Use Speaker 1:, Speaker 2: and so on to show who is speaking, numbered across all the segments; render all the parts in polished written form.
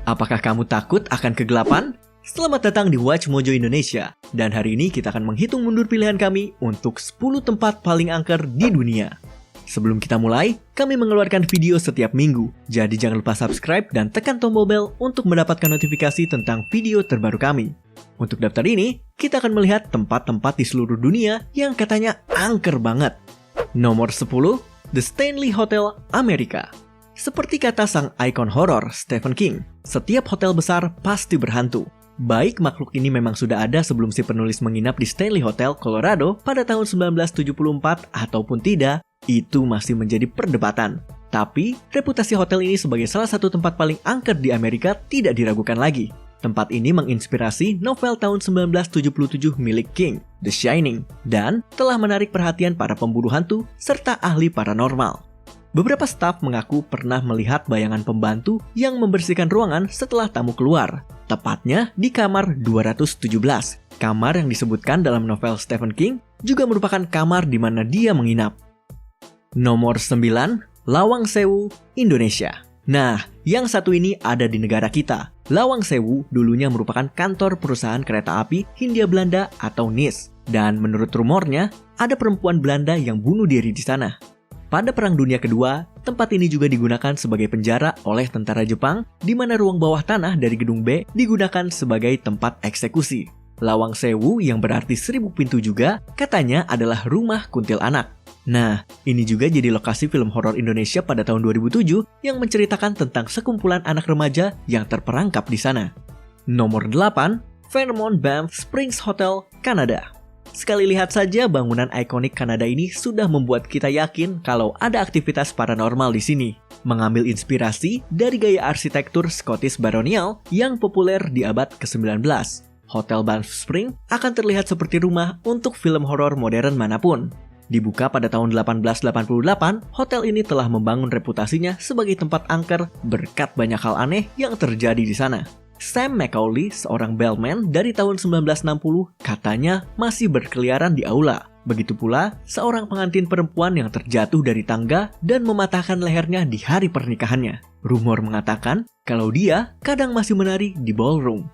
Speaker 1: Apakah kamu takut akan kegelapan? Selamat datang di Watch Mojo Indonesia. Dan hari ini kita akan menghitung mundur pilihan kami untuk 10 tempat paling angker di dunia. Sebelum kita mulai, kami mengeluarkan video setiap minggu. Jadi jangan lupa subscribe dan tekan tombol bel untuk mendapatkan notifikasi tentang video terbaru kami. Untuk daftar ini, kita akan melihat tempat-tempat di seluruh dunia yang katanya angker banget. Nomor 10, The Stanley Hotel, Amerika. Seperti kata sang ikon horor Stephen King, setiap hotel besar pasti berhantu. Baik makhluk ini memang sudah ada sebelum si penulis menginap di Stanley Hotel, Colorado pada tahun 1974 ataupun tidak, itu masih menjadi perdebatan. Tapi, reputasi hotel ini sebagai salah satu tempat paling angker di Amerika tidak diragukan lagi. Tempat ini menginspirasi novel tahun 1977 milik King, The Shining, dan telah menarik perhatian para pemburu hantu serta ahli paranormal. Beberapa staf mengaku pernah melihat bayangan pembantu yang membersihkan ruangan setelah tamu keluar, tepatnya di kamar 217. Kamar yang disebutkan dalam novel Stephen King juga merupakan kamar di mana dia menginap. Nomor 9, Lawang Sewu, Indonesia. Nah, yang satu ini ada di negara kita. Lawang Sewu dulunya merupakan kantor perusahaan kereta api Hindia Belanda atau NIS. Dan menurut rumornya, ada perempuan Belanda yang bunuh diri di sana. Pada Perang Dunia Kedua, tempat ini juga digunakan sebagai penjara oleh tentara Jepang, di mana ruang bawah tanah dari gedung B digunakan sebagai tempat eksekusi. Lawang Sewu yang berarti 1000 pintu juga katanya adalah rumah kuntilanak. Nah, ini juga jadi lokasi film horor Indonesia pada tahun 2007 yang menceritakan tentang sekumpulan anak remaja yang terperangkap di sana. Nomor 8, Fairmont Banff Springs Hotel, Kanada. Sekali lihat saja bangunan ikonik Kanada ini sudah membuat kita yakin kalau ada aktivitas paranormal di sini. Mengambil inspirasi dari gaya arsitektur Scottish Baronial yang populer di abad ke-19. Hotel Banff Springs akan terlihat seperti rumah untuk film horor modern manapun. Dibuka pada tahun 1888, hotel ini telah membangun reputasinya sebagai tempat angker berkat banyak hal aneh yang terjadi di sana. Sam Macaulay, seorang bellman dari tahun 1960, katanya masih berkeliaran di aula. Begitu pula seorang pengantin perempuan yang terjatuh dari tangga dan mematahkan lehernya di hari pernikahannya. Rumor mengatakan kalau dia kadang masih menari di ballroom.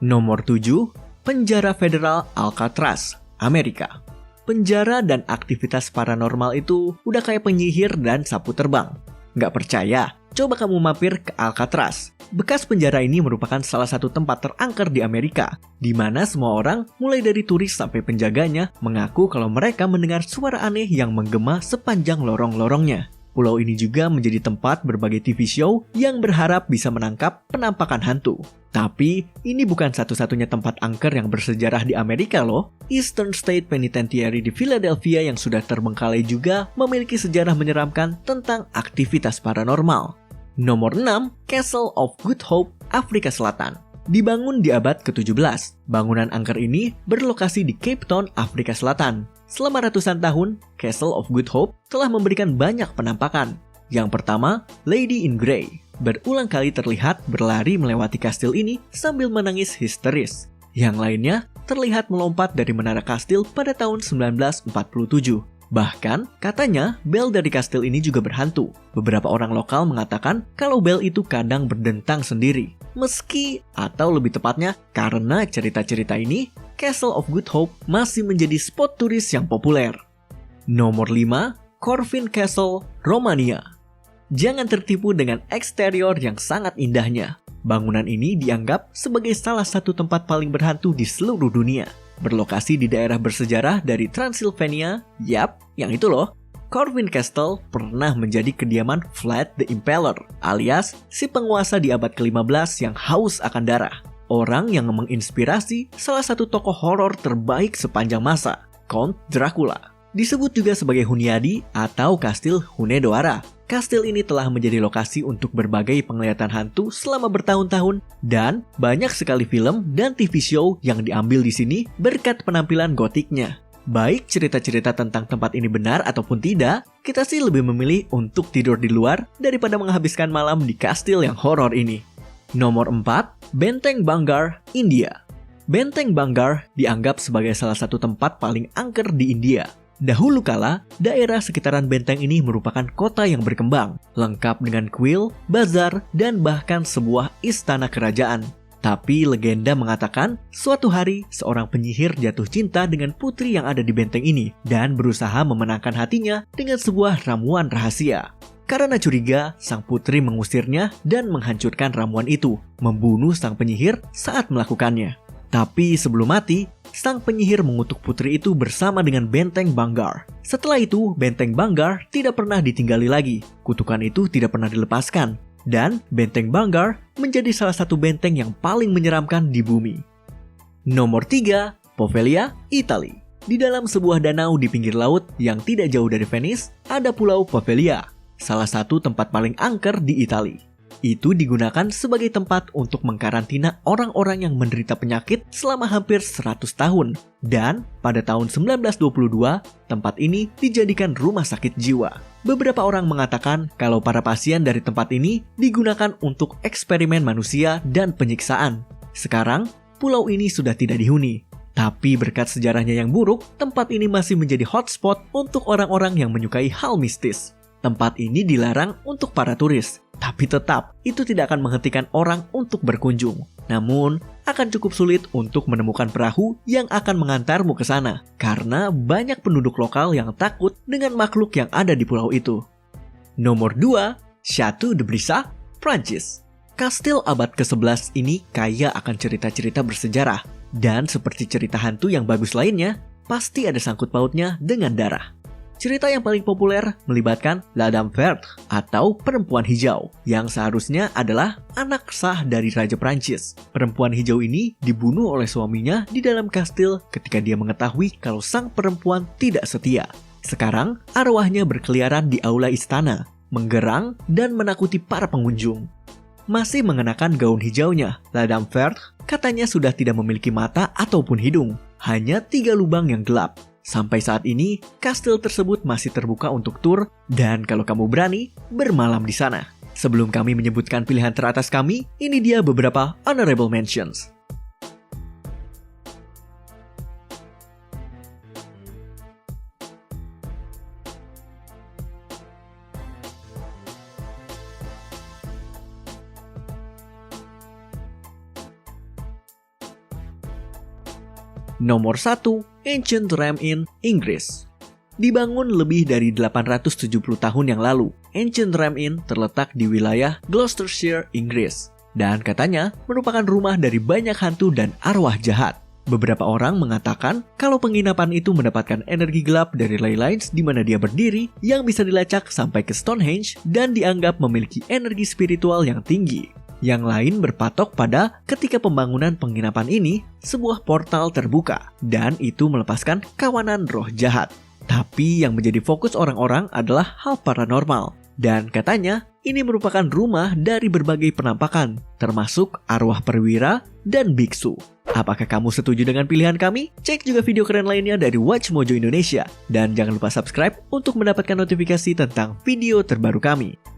Speaker 1: Nomor 7, Penjara Federal Alcatraz, Amerika. Penjara dan aktivitas paranormal itu udah kayak penyihir dan sapu terbang. Nggak percaya? Coba kamu mampir ke Alcatraz. Bekas penjara ini merupakan salah satu tempat terangker di Amerika, di mana semua orang, mulai dari turis sampai penjaganya, mengaku kalau mereka mendengar suara aneh yang menggema sepanjang lorong-lorongnya. Pulau ini juga menjadi tempat berbagai TV show yang berharap bisa menangkap penampakan hantu. Tapi, ini bukan satu-satunya tempat angker yang bersejarah di Amerika loh. Eastern State Penitentiary di Philadelphia yang sudah terbengkalai juga memiliki sejarah menyeramkan tentang aktivitas paranormal. Nomor 6, Castle of Good Hope, Afrika Selatan. Dibangun di abad ke-17, bangunan angker ini berlokasi di Cape Town, Afrika Selatan. Selama ratusan tahun, Castle of Good Hope telah memberikan banyak penampakan. Yang pertama, Lady in Grey. Berulang kali terlihat berlari melewati kastil ini sambil menangis histeris. Yang lainnya terlihat melompat dari menara kastil pada tahun 1947. Bahkan, katanya bel dari kastil ini juga berhantu. Beberapa orang lokal mengatakan kalau bel itu kadang berdentang sendiri. Meski, atau lebih tepatnya, karena cerita-cerita ini, Castle of Good Hope masih menjadi spot turis yang populer. Nomor 5, Corvin Castle, Romania. Jangan tertipu dengan eksterior yang sangat indahnya. Bangunan ini dianggap sebagai salah satu tempat paling berhantu di seluruh dunia. Berlokasi di daerah bersejarah dari Transylvania, yap, yang itu loh. Corvin Castle pernah menjadi kediaman Vlad the Impaler, alias si penguasa di abad ke-15 yang haus akan darah. Orang yang menginspirasi salah satu tokoh horor terbaik sepanjang masa, Count Dracula. Disebut juga sebagai Hunyadi atau Kastil Hunedoara. Kastil ini telah menjadi lokasi untuk berbagai penglihatan hantu selama bertahun-tahun dan banyak sekali film dan TV show yang diambil di sini berkat penampilan gotiknya. Baik cerita-cerita tentang tempat ini benar ataupun tidak, kita sih lebih memilih untuk tidur di luar daripada menghabiskan malam di kastil yang horor ini. Nomor 4, Benteng Bangar, India. Benteng Bangar dianggap sebagai salah satu tempat paling angker di India. Dahulu kala, daerah sekitaran benteng ini merupakan kota yang berkembang, lengkap dengan kuil, bazar, dan bahkan sebuah istana kerajaan. Tapi legenda mengatakan, suatu hari seorang penyihir jatuh cinta dengan putri yang ada di benteng ini dan berusaha memenangkan hatinya dengan sebuah ramuan rahasia. Karena curiga, sang putri mengusirnya dan menghancurkan ramuan itu, membunuh sang penyihir saat melakukannya. Tapi sebelum mati, sang penyihir mengutuk putri itu bersama dengan benteng Bangar. Setelah itu, benteng Bangar tidak pernah ditinggali lagi. Kutukan itu tidak pernah dilepaskan. Dan benteng Bangar menjadi salah satu benteng yang paling menyeramkan di bumi. Nomor 3, Poveglia, Italia. Di dalam sebuah danau di pinggir laut yang tidak jauh dari Venice, ada Pulau Poveglia, salah satu tempat paling angker di Italia. Itu digunakan sebagai tempat untuk mengkarantina orang-orang yang menderita penyakit selama hampir 100 tahun. Dan pada tahun 1922, tempat ini dijadikan rumah sakit jiwa. Beberapa orang mengatakan kalau para pasien dari tempat ini digunakan untuk eksperimen manusia dan penyiksaan. Sekarang, pulau ini sudah tidak dihuni. Tapi berkat sejarahnya yang buruk, tempat ini masih menjadi hotspot untuk orang-orang yang menyukai hal mistis. Tempat ini dilarang untuk para turis, tapi tetap itu tidak akan menghentikan orang untuk berkunjung. Namun, akan cukup sulit untuk menemukan perahu yang akan mengantarmu ke sana, karena banyak penduduk lokal yang takut dengan makhluk yang ada di pulau itu. Nomor 2, Château de Brissac, Prancis. Kastil abad ke-11 ini kaya akan cerita-cerita bersejarah, dan seperti cerita hantu yang bagus lainnya, pasti ada sangkut pautnya dengan darah. Cerita yang paling populer melibatkan La Dame Verte atau perempuan hijau yang seharusnya adalah anak sah dari Raja Prancis. Perempuan hijau ini dibunuh oleh suaminya di dalam kastil ketika dia mengetahui kalau sang perempuan tidak setia. Sekarang arwahnya berkeliaran di aula istana, menggerang dan menakuti para pengunjung. Masih mengenakan gaun hijaunya, La Dame Verte katanya sudah tidak memiliki mata ataupun hidung, hanya 3 lubang yang gelap. Sampai saat ini, kastil tersebut masih terbuka untuk tur dan kalau kamu berani, bermalam di sana. Sebelum kami menyebutkan pilihan teratas kami, ini dia beberapa honorable mentions. Nomor 1, Ancient Ram Inn, Inggris. Dibangun lebih dari 870 tahun yang lalu, Ancient Ram Inn terletak di wilayah Gloucestershire, Inggris. Dan katanya merupakan rumah dari banyak hantu dan arwah jahat. Beberapa orang mengatakan kalau penginapan itu mendapatkan energi gelap dari Ley Lines di mana dia berdiri yang bisa dilacak sampai ke Stonehenge dan dianggap memiliki energi spiritual yang tinggi. Yang lain berpatok pada ketika pembangunan penginapan ini, sebuah portal terbuka dan itu melepaskan kawanan roh jahat. Tapi yang menjadi fokus orang-orang adalah hal paranormal. Dan katanya ini merupakan rumah dari berbagai penampakan, termasuk arwah perwira dan biksu. Apakah kamu setuju dengan pilihan kami? Cek juga video keren lainnya dari Watch Mojo Indonesia. Dan jangan lupa subscribe untuk mendapatkan notifikasi tentang video terbaru kami.